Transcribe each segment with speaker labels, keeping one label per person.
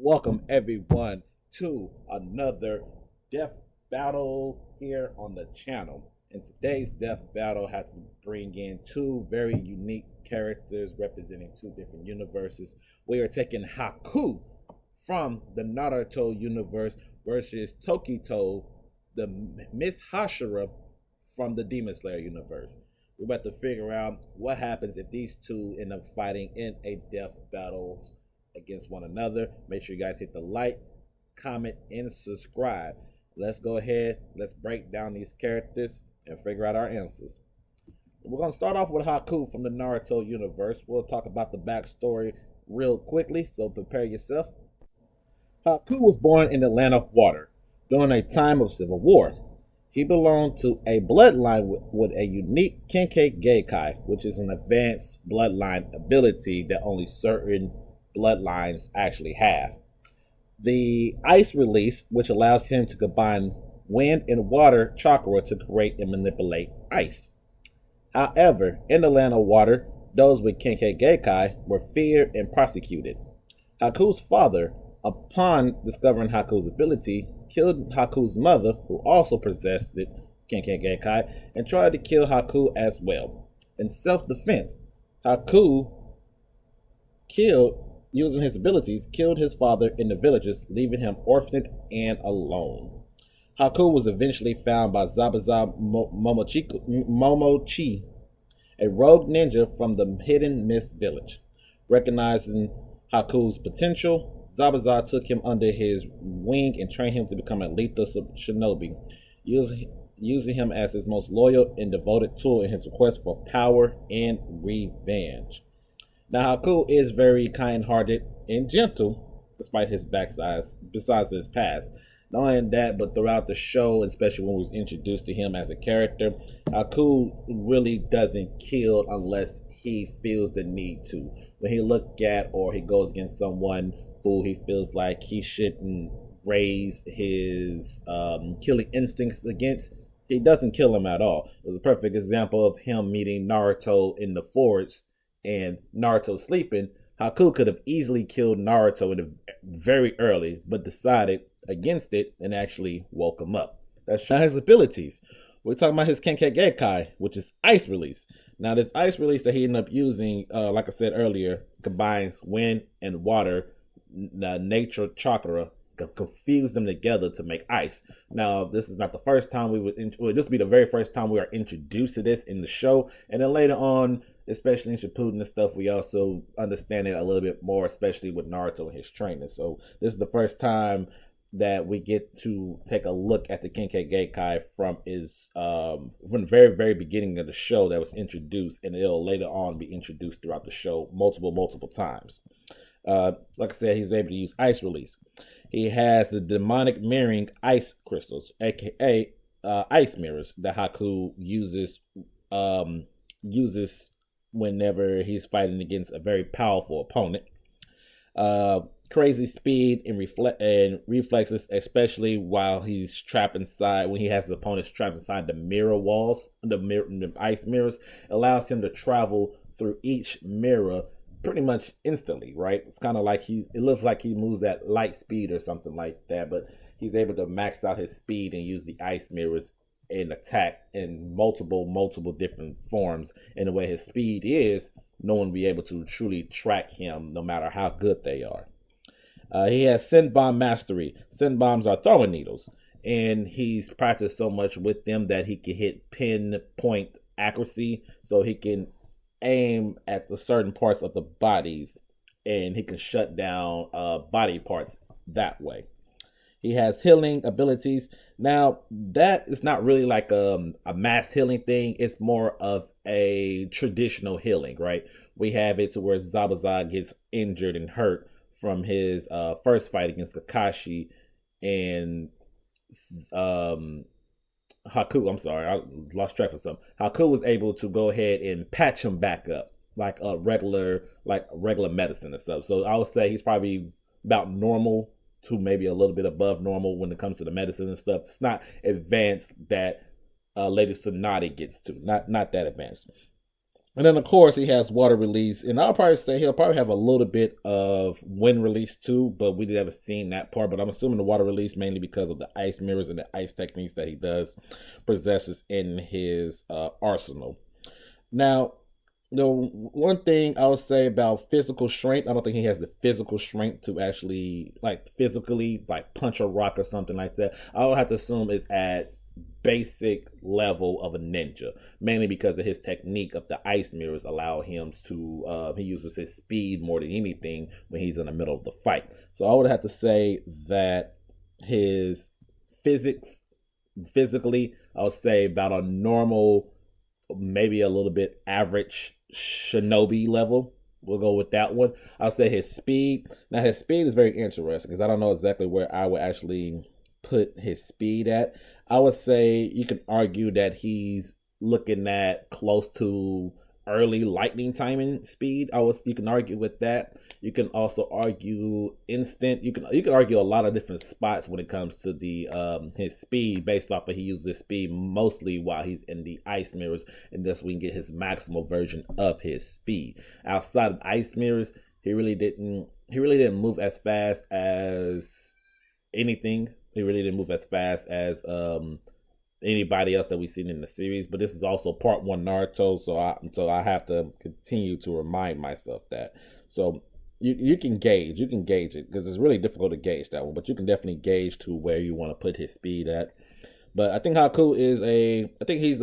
Speaker 1: Welcome everyone to another death battle here on the channel. In today's death battle, I have to bring in two very unique characters representing two different universes. We are taking Haku from the Naruto universe versus Tokito, the Miss Hashira from the Demon Slayer universe. We're about to figure out what happens if these two end up fighting in a death battle against one another. Make sure you guys hit the like, comment, and subscribe. Let's go ahead. Let's break down these characters and figure out our answers. We're going to start off with Haku from the Naruto universe. We'll talk about the backstory real quickly, so prepare yourself. Haku was born in the land of water during a time of civil war. He belonged to a bloodline with a unique Kenkei Geikai, which is an advanced bloodline ability that only certain bloodlines actually have. The ice release, which allows him to combine wind and water chakra to create and manipulate ice. However, in the land of water, those with Kenkei Geikai were feared and prosecuted. Haku's father, upon discovering Haku's ability, killed Haku's mother, who also possessed it, Kenkei Geikai, and tried to kill Haku as well. In self-defense, Haku using his abilities, killed his father in the villages, leaving him orphaned and alone. Haku was eventually found by Zabuza Momochi, a rogue ninja from the Hidden Mist village. Recognizing Haku's potential, Zabuza took him under his wing and trained him to become a lethal shinobi, using him as his most loyal and devoted tool in his quest for power and revenge. Now, Haku is very kind-hearted and gentle, despite his backside, besides his past. Not only that, but throughout the show, especially when we was introduced to him as a character, Haku really doesn't kill unless he feels the need to. When he look at or he goes against someone who he feels like he shouldn't raise his killing instincts against, he doesn't kill him at all. It was a perfect example of him meeting Naruto in the forest and Naruto sleeping. Haku could have easily killed Naruto very early, but decided against it and actually woke him up. That's his abilities. We're talking about his Kenkei Geikai, which is ice release. Now, this ice release that he ended up using, like I said earlier, combines wind and water, nature chakra, confuse them together to make ice. Now, this is not the first time this will be the very first time we are introduced to this in the show, and then later on, especially in Shippuden and stuff, we also understand it a little bit more, especially with Naruto and his training. So this is the first time that we get to take a look at the Kenkei Geikai from the very, very beginning of the show that was introduced, and it'll later on be introduced throughout the show multiple times. Like I said, he's able to use ice release. He has the demonic mirroring ice crystals, aka ice mirrors, that Haku uses whenever he's fighting against a very powerful opponent. Crazy speed and reflexes, especially while he's trapped inside, when he has his opponents trapped inside the mirror walls, the ice mirrors, allows him to travel through each mirror pretty much instantly, right? It's kind of like it looks like he moves at light speed or something like that, but he's able to max out his speed and use the ice mirrors and attack in multiple different forms. And the way his speed is, no one will be able to truly track him no matter how good they are. He has Send Bomb Mastery. Send Bombs are throwing needles, and he's practiced so much with them that he can hit pinpoint accuracy, so he can aim at the certain parts of the bodies, and he can shut down body parts that way. He has healing abilities. Now, that is not really like a mass healing thing. It's more of a traditional healing, right? We have it to where Zabuza gets injured and hurt from his first fight against Kakashi and Haku. I'm sorry, I lost track of something. Haku was able to go ahead and patch him back up like regular medicine and stuff. So I would say he's probably about normal to maybe a little bit above normal when it comes to the medicine and stuff. It's not advanced that Lady Tsunade gets to. Not that advanced. And then of course he has water release, and I'll probably say he'll probably have a little bit of wind release too, but we haven't seen that part. But I'm assuming the water release mainly because of the ice mirrors and the ice techniques that he does possesses in his arsenal. Now, the one thing I would say about physical strength, I don't think he has the physical strength to actually like physically like punch a rock or something like that. I would have to assume is at basic level of a ninja, mainly because of his technique of the ice mirrors allow him to he uses his speed more than anything when he's in the middle of the fight. So I would have to say that his physics physically, I would say about a normal, maybe a little bit average shinobi level. We'll go with that one. I'll say his speed. Now his speed is very interesting because I don't know exactly where I would actually put his speed at. I would say you can argue that he's looking at close to early lightning timing speed. You can argue with that. You can also argue instant. You can argue a lot of different spots when it comes to the his speed based off of he uses his speed mostly while he's in the ice mirrors, and thus we can get his maximal version of his speed. Outside of ice mirrors, he really didn't move as fast as anything. He really didn't move as fast as anybody else that we've seen in the series. But this is also part one Naruto, so I have to continue to remind myself that. So you can gauge it because it's really difficult to gauge that one, but you can definitely gauge to where you want to put his speed at. But I think Haku is I think he's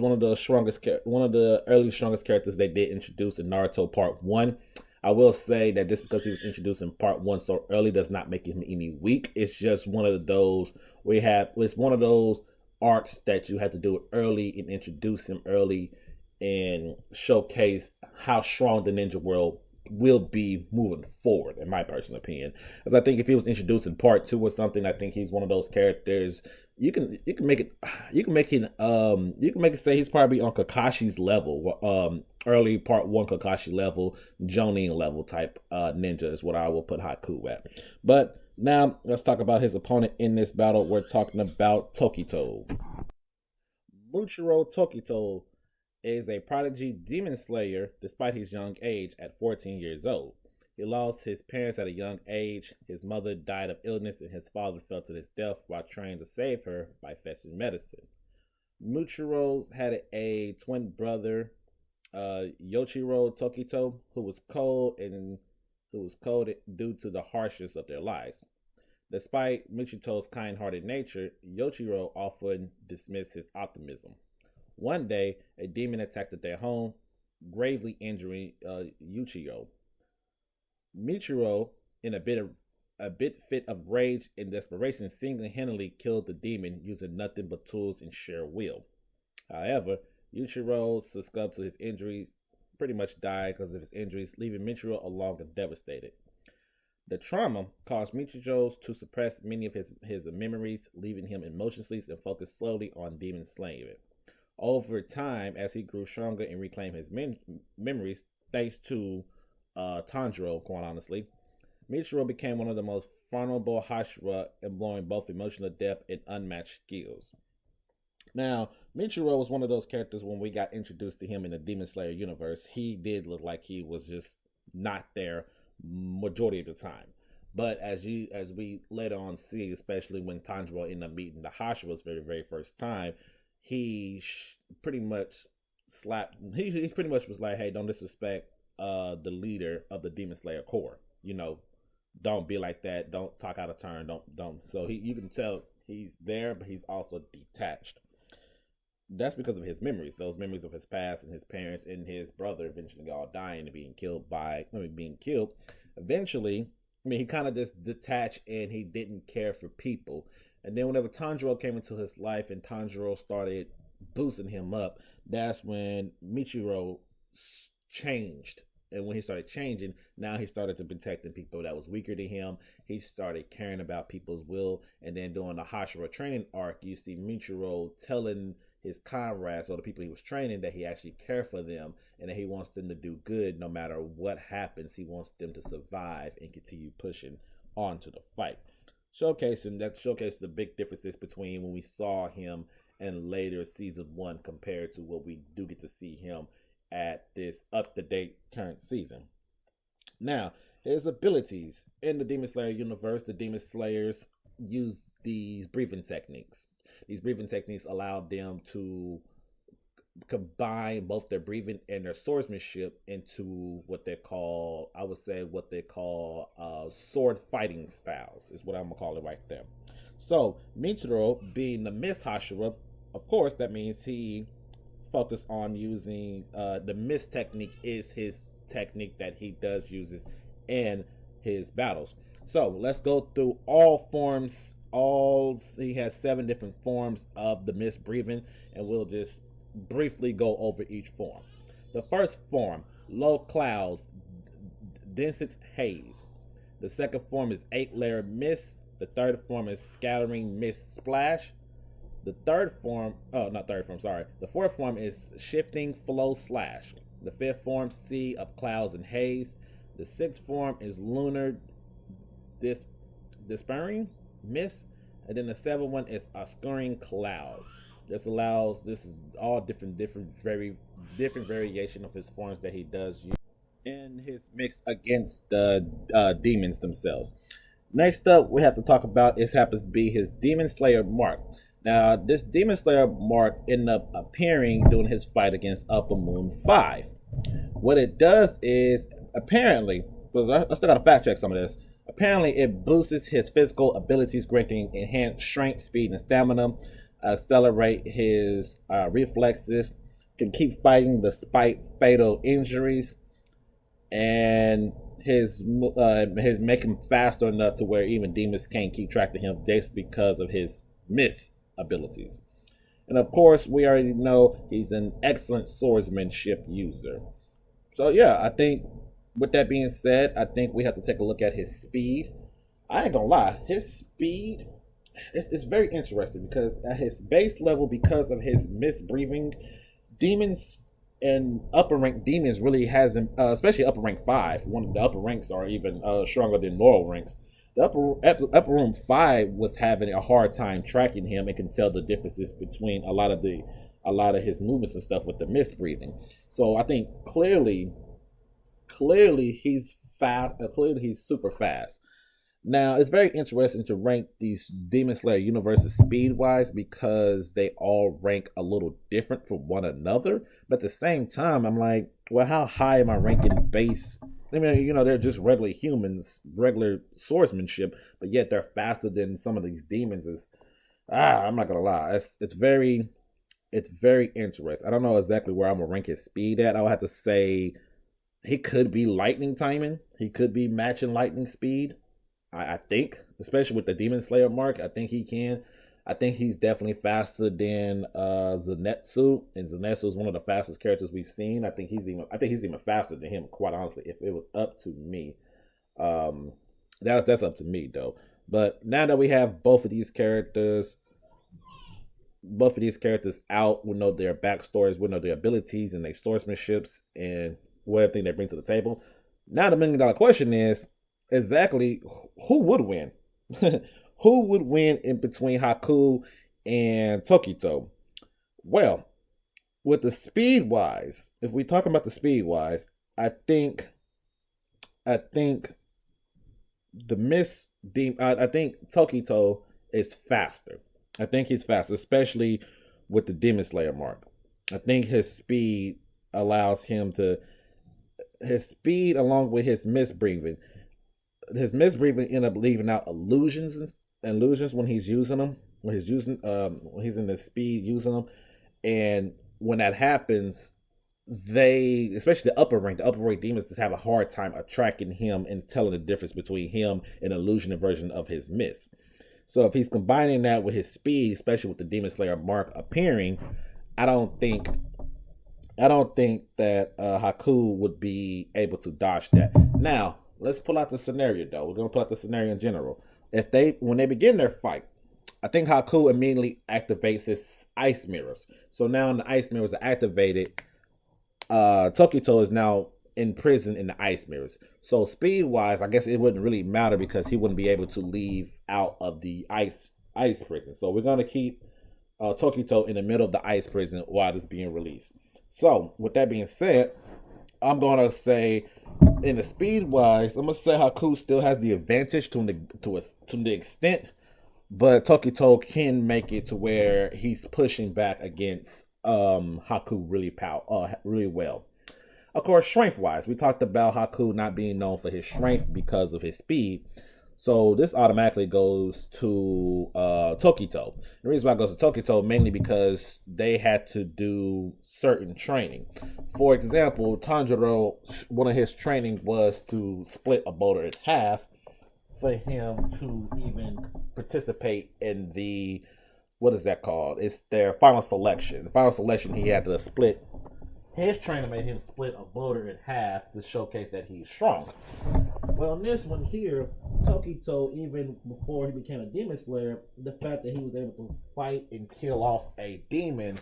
Speaker 1: one of the early strongest characters they did introduce in Naruto Part One. I will say that just because he was introduced in part one so early does not make him any weak. It's just one of those it's one of those arcs that you have to do it early and introduce him early and showcase how strong the ninja world will be moving forward, in my personal opinion. Because I think if he was introduced in part two or something, I think he's one of those characters you can make it say he's probably on Kakashi's level, early part one Kakashi level, Jonin level type ninja is what I will put Haku at. But now let's talk about his opponent in this battle. We're talking about Tokito. Muichiro Tokito is a prodigy demon slayer despite his young age at 14 years old. He lost his parents at a young age. His mother died of illness, and his father fell to his death while trying to save her by fetching medicine. Muichiro had a twin brother, Yoichiro Tokito, who was cold due to the harshness of their lives. Despite Michito's kind-hearted nature, Yoichiro often dismissed his optimism. One day, a demon attacked their home, gravely injuring Yuichiro. Muichiro, in a bit fit of rage and desperation, single-handedly killed the demon using nothing but tools and sheer will. However, Yuichiro succumbed to his injuries, pretty much died because of his injuries, leaving Muichiro alone and devastated. The trauma caused Muichiro to suppress many of his memories, leaving him emotionless and focus slowly on demon slaying. Over time, as he grew stronger and reclaimed his memories, thanks to Tanjiro, quite honestly, Muichiro became one of the most vulnerable Hashira, employing both emotional depth and unmatched skills. Now, Muichiro was one of those characters when we got introduced to him in the Demon Slayer universe. He did look like he was just not there majority of the time. But as we later on see, especially when Tanjiro ended up meeting the Hashiras for the very first time, he pretty much slapped. He pretty much was like, "Hey, don't disrespect the leader of the Demon Slayer Corps. Don't be like that. Don't talk out of turn. Don't." So you can tell he's there, but he's also detached. That's because of his memories, those memories of his past and his parents and his brother eventually all dying and being killed. Eventually, he kind of just detached and he didn't care for people. And then whenever Tanjiro came into his life and Tanjiro started boosting him up, that's when Muichiro changed. And when he started changing, now he started to protecting people that was weaker than him. He started caring about people's will. And then during the Hashira training arc, you see Muichiro telling his comrades or the people he was training that he actually cares for them and that he wants them to do good no matter what happens. He wants them to survive and continue pushing on to the fight. Showcased the big differences between when we saw him in later season one compared to what we do get to see him at this up-to-date current season. Now, his abilities in the Demon Slayer universe, the Demon Slayers use these breathing techniques. These breathing techniques allow them to combine both their breathing and their swordsmanship into what they call, I would say, what they call sword fighting styles, is what I'm gonna call it right there. So, Muichiro, being the Mist Hashira, of course, that means he focused on using the Mist technique, is his technique that he does uses in his battles. So let's go through all forms. He has 7 different forms of the mist breathing, and we'll just briefly go over each form. The first form, low clouds, densest haze. The second form is 8-layer mist. The third form is scattering mist splash. The fourth form is shifting flow slash. The fifth form, sea of clouds and haze. The sixth form is lunar despairing mist. And then the seventh one is obscuring clouds. This is all different variation of his forms that he does use in his mix against the demons themselves. Next up, we have to talk about, this happens to be his Demon Slayer mark. Now, this Demon Slayer mark ended up appearing during his fight against Upper Moon 5. What it does is, apparently, because I still gotta fact check some of this, apparently it boosts his physical abilities, granting enhanced strength, speed, and stamina, accelerate his reflexes, can keep fighting despite fatal injuries, and his make him faster enough to where even demons can't keep track of him just because of his miss abilities. And of course, we already know he's an excellent swordsmanship user. So yeah, I think with that being said, I think we have to take a look at his speed. I ain't gonna lie, his speed is very interesting because at his base level, because of his misbreathing, demons and upper rank demons really has him, especially upper rank 5. One of the upper ranks are even stronger than normal ranks. The upper room 5 was having a hard time tracking him and can tell the differences between a lot of his movements and stuff with the misbreathing. So I think clearly he's fast. Clearly he's super fast. Now, it's very interesting to rank these Demon Slayer universes speed-wise because they all rank a little different from one another. But at the same time, I'm like, well, how high am I ranking base? I mean, they're just regular humans, regular swordsmanship, but yet they're faster than some of these demons. I'm not gonna lie, it's very interesting. I don't know exactly where I'm gonna rank his speed at. I would have to say he could be lightning timing. He could be matching lightning speed. I think, especially with the Demon Slayer mark, I think he can. I think he's definitely faster than Zenitsu, and Zenitsu is one of the fastest characters we've seen. I think he's even faster than him, quite honestly, if it was up to me. That's up to me though. But now that we have both of these characters out, we know their backstories, we know their abilities and their swordsmanships and what everything they bring to the table. Now the $1 million question is, exactly who would win? Who would win in between Haku and Tokito? Well, with the speed wise, if we talk about the speed wise, I think the I think Tokito is faster. I think he's faster, especially with the Demon Slayer mark. I think his speed allows him to, along with his misbreathing. His misbreathing end up leaving out illusions when he's using them. When he's in the speed using them, and when that happens, especially the upper rank demons, just have a hard time tracking him and telling the difference between him and an illusion version of his miss. So if he's combining that with his speed, especially with the Demon Slayer mark appearing, I don't think that Haku would be able to dodge that. Now, let's pull out the scenario though. We're gonna pull out the scenario in general. When they begin their fight, I think Haku immediately activates his ice mirrors. So now the ice mirrors are activated. Tokito is now in prison in the ice mirrors. So speed wise, I guess it wouldn't really matter because he wouldn't be able to leave out of the ice prison. So we're gonna keep Tokito in the middle of the ice prison while it's being released. So, with that being said, I'm gonna say, in the speed wise, I'm gonna say Haku still has the advantage to the extent, but Tokito can make it to where he's pushing back against Haku really well. Of course, strength wise, we talked about Haku not being known for his strength because of his speed. So this automatically goes to Tokito. The reason why it goes to Tokito mainly because they had to do certain training. For example, Tanjiro, one of his training was to split a boulder in half for him to even participate in the, what is that called? It's their final selection. The final selection, he had to split. His trainer made him split a boulder in half to showcase that he's strong. Well, in this one here, Tokito, even before he became a demon slayer, the fact that he was able to fight and kill off a demon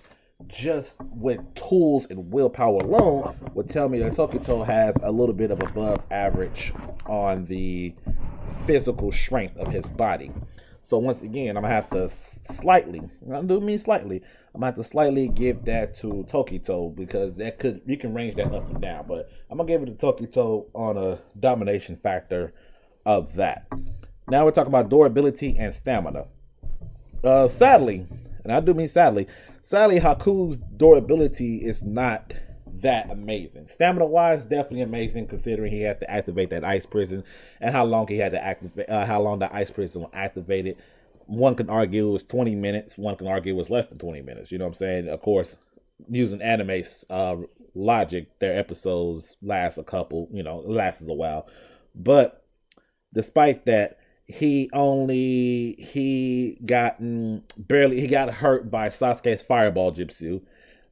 Speaker 1: just with tools and willpower alone would tell me that Tokito has a little bit of above average on the physical strength of his body. So once again, I'm gonna have to slightly, I do mean slightly, I'm gonna have to slightly give that to Tokito because you can range that up and down, but I'm gonna give it to Tokito on a domination factor of that. Now we're talking about durability and stamina. Sadly, and I do mean sadly, Haku's durability is not that amazing. Stamina wise, definitely amazing considering he had to activate that ice prison and how long he had to activate, how long the ice prison was activated. One can argue it was 20 minutes. One can argue it was less than 20 minutes. You know what I'm saying? Of course, using anime logic, their episodes last a couple, lasts a while. But despite that, he got hurt by Sasuke's fireball jutsu.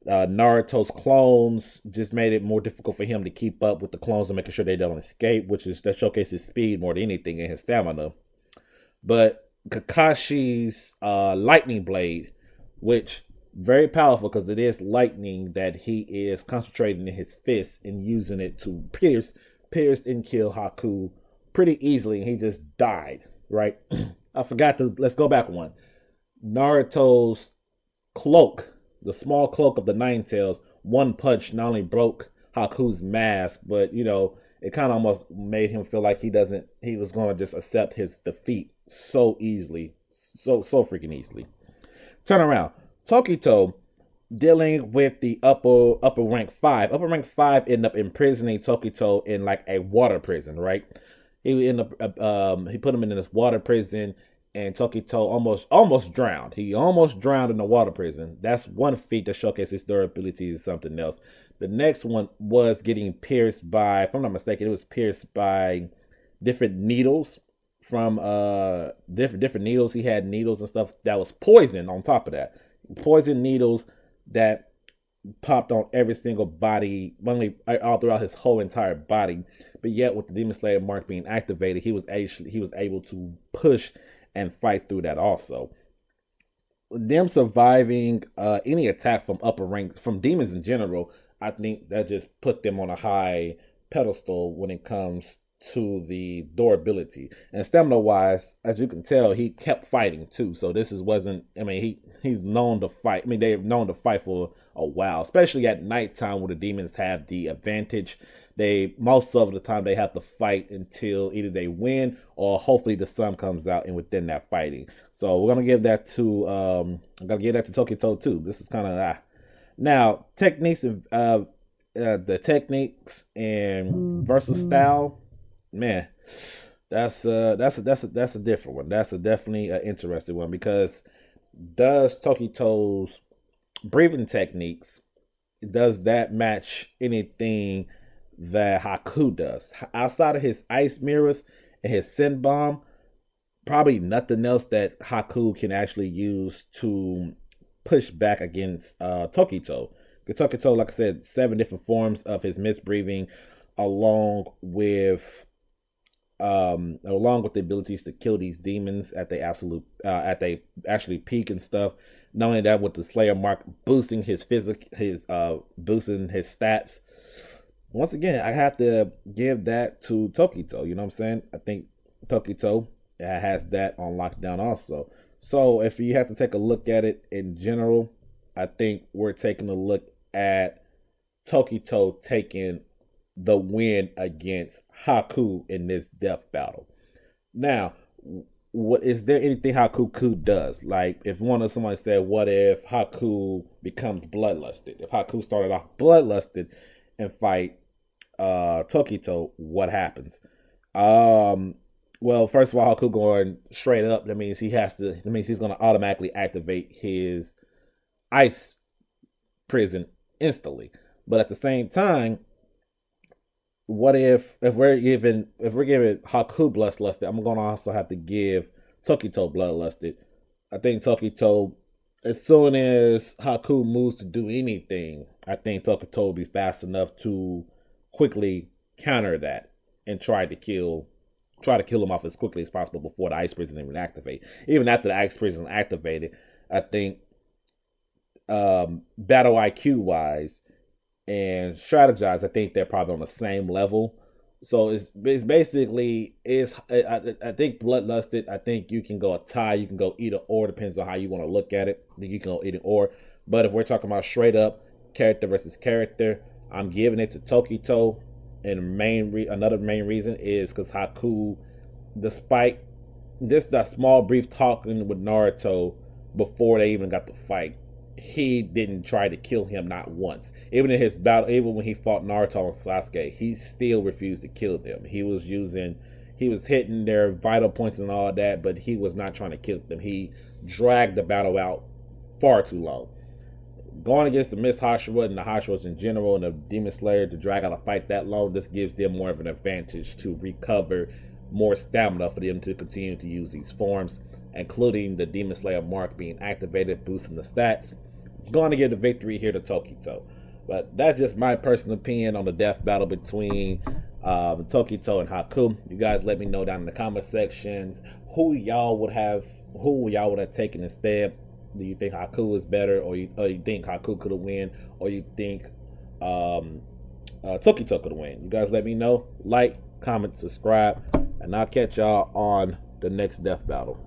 Speaker 1: Naruto's clones just made it more difficult for him to keep up with the clones and making sure they don't escape, that showcases speed more than anything in his stamina. But Kakashi's lightning blade, which very powerful because it is lightning that he is concentrating in his fist and using it to pierce and kill Haku pretty easily, and he just died, right? Let's go back one. Naruto's cloak, the small cloak of the Nine Tails, one punch not only broke Haku's mask, but it kind of almost made him feel like he was going to just accept his defeat so easily, so freaking easily. Turn around, Tokito dealing with the upper rank 5. Upper rank 5 ended up imprisoning Tokito in like a water prison, right? He put him in this water prison, and Tokito almost drowned. He almost drowned in the water prison. That's one feat that showcases his durability is something else. The next one was getting pierced by, if I'm not mistaken, it was pierced by different needles from different needles. He had needles and stuff that was poison on top of that. Poison needles that popped on every single body, all throughout his whole entire body. But yet, with the Demon Slayer mark being activated, he was able to push and fight through that also. Them surviving any attack from upper rank, from demons in general, I think that just put them on a high pedestal when it comes to the durability. And stamina wise, as you can tell, he kept fighting too. So he's known to fight. They've known to fight for a while, especially at nighttime where the demons have the advantage. Most of the time they have to fight until either they win or hopefully the sun comes out and within that fighting. So we're gonna give that to Tokito too. This is kind of now techniques of the techniques and versus style. Man, that's a different one. That's definitely an interesting one because does Tokito's breathing techniques, does that match anything that Haku does? Outside of his ice mirrors and his sin bomb, probably nothing else that Haku can actually use to push back against Tokito. Tokito, like I said, 7 different forms of his misbreathing, along with the abilities to kill these demons at they actually peak and stuff. Not only that, with the Slayer mark boosting his boosting his stats. Once again, I have to give that to Tokito. You know what I'm saying? I think Tokito has that on lockdown also. So if you have to take a look at it in general, I think we're taking a look at Tokito taking the win against Haku in this death battle. Now, what is there anything Haku does? Like, if somebody said, what if Haku becomes bloodlusted? If Haku started off bloodlusted and fight Tokito, what happens? Well, first of all, Haku going straight up. That means he's going to automatically activate his ice prison instantly. But at the same time, what if we're giving Haku bloodlusted, I'm going to also have to give Tokito bloodlusted. I think Tokito, as soon as Haku moves to do anything, I think Tokito will be fast enough to quickly counter that and try to kill him off as quickly as possible before the ice prison even activate. Even after the ice prison activated, I think battle IQ wise and strategize, I think they're probably on the same level. So it's basically I think bloodlusted. I think you can go a tie, you can go either or, depends on how you want to look at it. I think you can go either or. But if we're talking about straight up character versus character, I'm giving it to Tokito. And another main reason is because Haku, despite that small brief talking with Naruto before they even got the fight, he didn't try to kill him not once. Even in his battle, even when he fought Naruto and Sasuke, he still refused to kill them. He was hitting their vital points and all that, but he was not trying to kill them. He dragged the battle out far too long. Going against the Miss Hashira and the Hashiras in general and the Demon Slayer to drag out a fight that long, this gives them more of an advantage to recover more stamina for them to continue to use these forms, including the Demon Slayer mark being activated, boosting the stats. Going to give the victory here to Tokito. But that's just my personal opinion on the death battle between Tokito and Haku. You guys let me know down in the comment sections who y'all would have taken instead. Do you think Haku is better, or you think Haku could have win, or you think Tokito could win? You guys let me know. Like, comment, subscribe, and I'll catch y'all on the next death battle.